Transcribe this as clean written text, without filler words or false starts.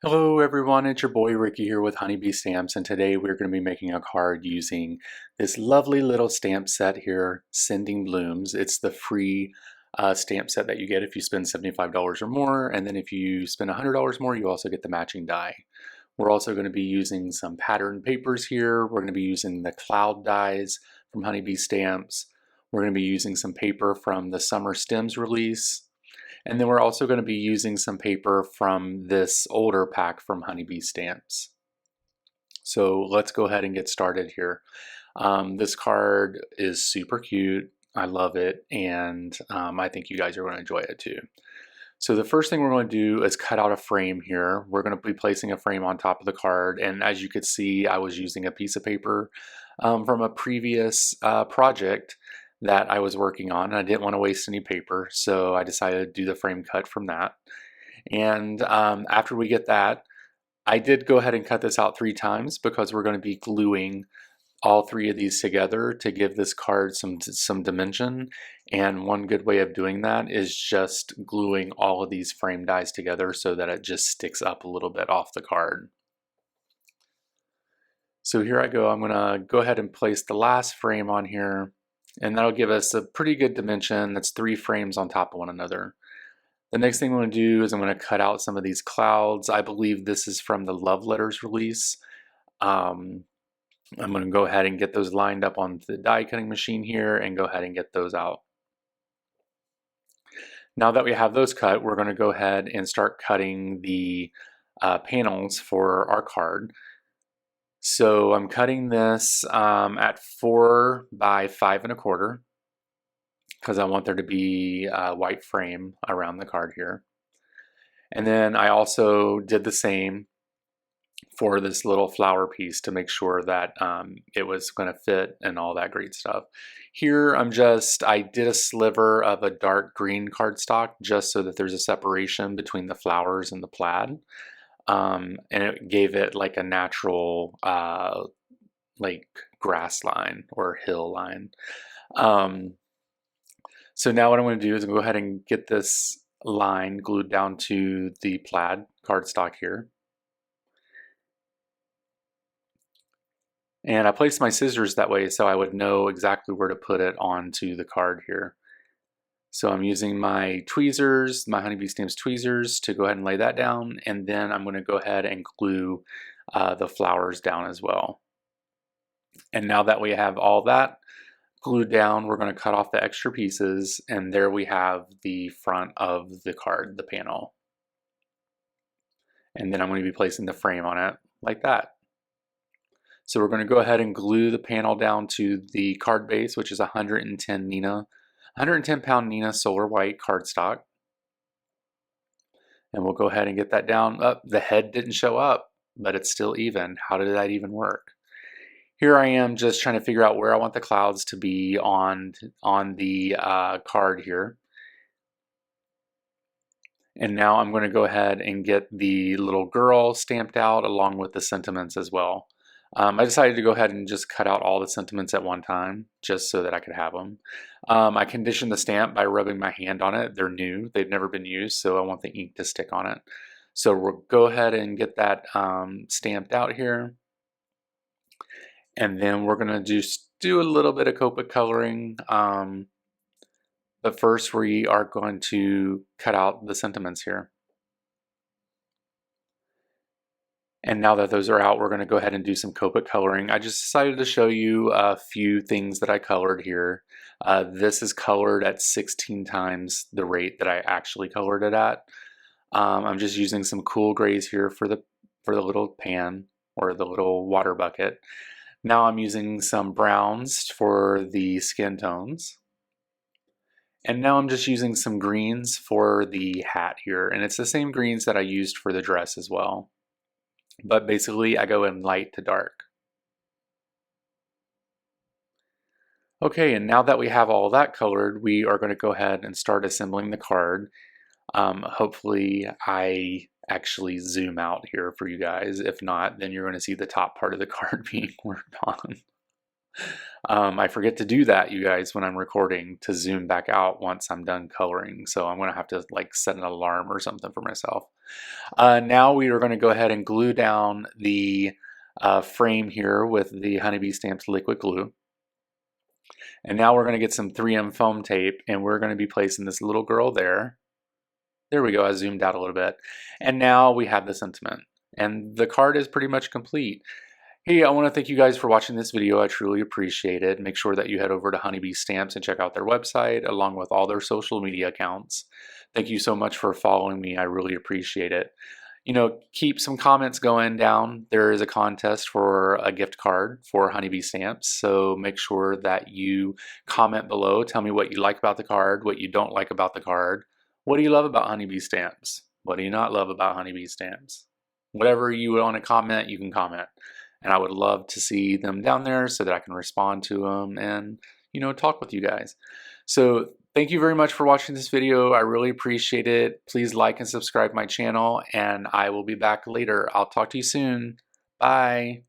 Hello everyone, it's your boy Ricky here with Honeybee Stamps, and today we're going to be making a card using this lovely little stamp set here, Sending Blooms. It's the free stamp set that you get if you spend $75 or more, and then if you spend $100 more, you also get the matching die. We're also going to be using some pattern papers here. We're going to be using the cloud dies from Honeybee Stamps. We're going to be using some paper from the Summer Stems release. And then we're also going to be using some paper from this older pack from Honeybee Stamps. So let's go ahead and get started here. This card is super cute. I love it, and I think you guys are going to enjoy it too. So the first thing we're going to do is cut out a frame here. We're going to be placing a frame on top of the card, and as you could see, I was using a piece of paper from a previous project that I was working on, and I didn't want to waste any paper, so I decided to do the frame cut from that. And after we get that, I did go ahead and cut this out 3 times because we're going to be gluing all 3 of these together to give this card some dimension. And one good way of doing that is just gluing all of these frame dies together so that it just sticks up a little bit off the card. So here I go. I'm going to go ahead and place the last frame on here, and that'll give us a pretty good dimension. That's 3 frames on top of one another. The next thing I'm going to do is I'm going to cut out some of these clouds. I believe this is from the Love Letters release. I'm going to go ahead and get those lined up on the die cutting machine here and go ahead and get those out. Now that we have those cut, we're going to go ahead and start cutting the panels for our card. So I'm cutting this at 4 by 5 1/4 because I want there to be a white frame around the card here. And then I also did the same for this little flower piece to make sure that it was going to fit and all that great stuff. Here I did a sliver of a dark green cardstock just so that there's a separation between the flowers and the plaid. And it gave it like a natural like grass line or hill line. So now what I'm going to do is go ahead and get this line glued down to the plaid cardstock here. And I placed my scissors that way so I would know exactly where to put it onto the card here. So I'm using my tweezers, my Honeybee Stamps tweezers, to go ahead and lay that down, and then I'm going to go ahead and glue the flowers down as well. And now that we have all that glued down, we're going to cut off the extra pieces, and there we have the front of the card, the panel. And then I'm going to be placing the frame on it like that. So we're going to go ahead and glue the panel down to the card base, which is 110 pound Nina Solar White cardstock. And we'll go ahead and get that down. The head didn't show up, but it's still even. How did that even work? Here I am just trying to figure out where I want the clouds to be on the card here. And now I'm going to go ahead and get the little girl stamped out along with the sentiments as well. I decided to go ahead and just cut out all the sentiments at one time, just so that I could have them. I conditioned the stamp by rubbing my hand on it. They're new, they've never been used, so I want the ink to stick on it. So we'll go ahead and get that stamped out here. And then we're going to just do a little bit of Copic coloring. But first we are going to cut out the sentiments here. And now that those are out, we're going to go ahead and do some Copic coloring. I just decided to show you a few things that I colored here. This is colored at 16 times the rate that I actually colored it at. I'm just using some cool grays here for the little pan or the little water bucket. Now I'm using some browns for the skin tones. And now I'm just using some greens for the hat here. And it's the same greens that I used for the dress as well. But basically I go in light to dark. Okay, and now that we have all that colored, we are going to go ahead and start assembling the card. Hopefully I actually zoom out here for you guys. If not, then you're going to see the top part of the card being worked on. I forget to do that, you guys, when I'm recording, to zoom back out once I'm done coloring. So I'm going to have to like set an alarm or something for myself. Now we are going to go ahead and glue down the frame here with the Honeybee Stamps liquid glue. And now we're going to get some 3M foam tape, and we're going to be placing this little girl there. There we go, I zoomed out a little bit. And now we have the sentiment. And the card is pretty much complete. Hey, I want to thank you guys for watching this video. I truly appreciate it. Make sure that you head over to Honeybee Stamps and check out their website along with all their social media accounts. Thank you so much for following me. I really appreciate it. You know, keep some comments going down. There is a contest for a gift card for Honeybee Stamps, so make sure that you comment below. Tell me what you like about the card, what you don't like about the card. What do you love about Honeybee Stamps? What do you not love about Honeybee Stamps? Whatever you want to comment, you can comment. And I would love to see them down there so that I can respond to them and, you know, talk with you guys. So thank you very much for watching this video. I really appreciate it. Please like and subscribe my channel, and I will be back later. I'll talk to you soon. Bye.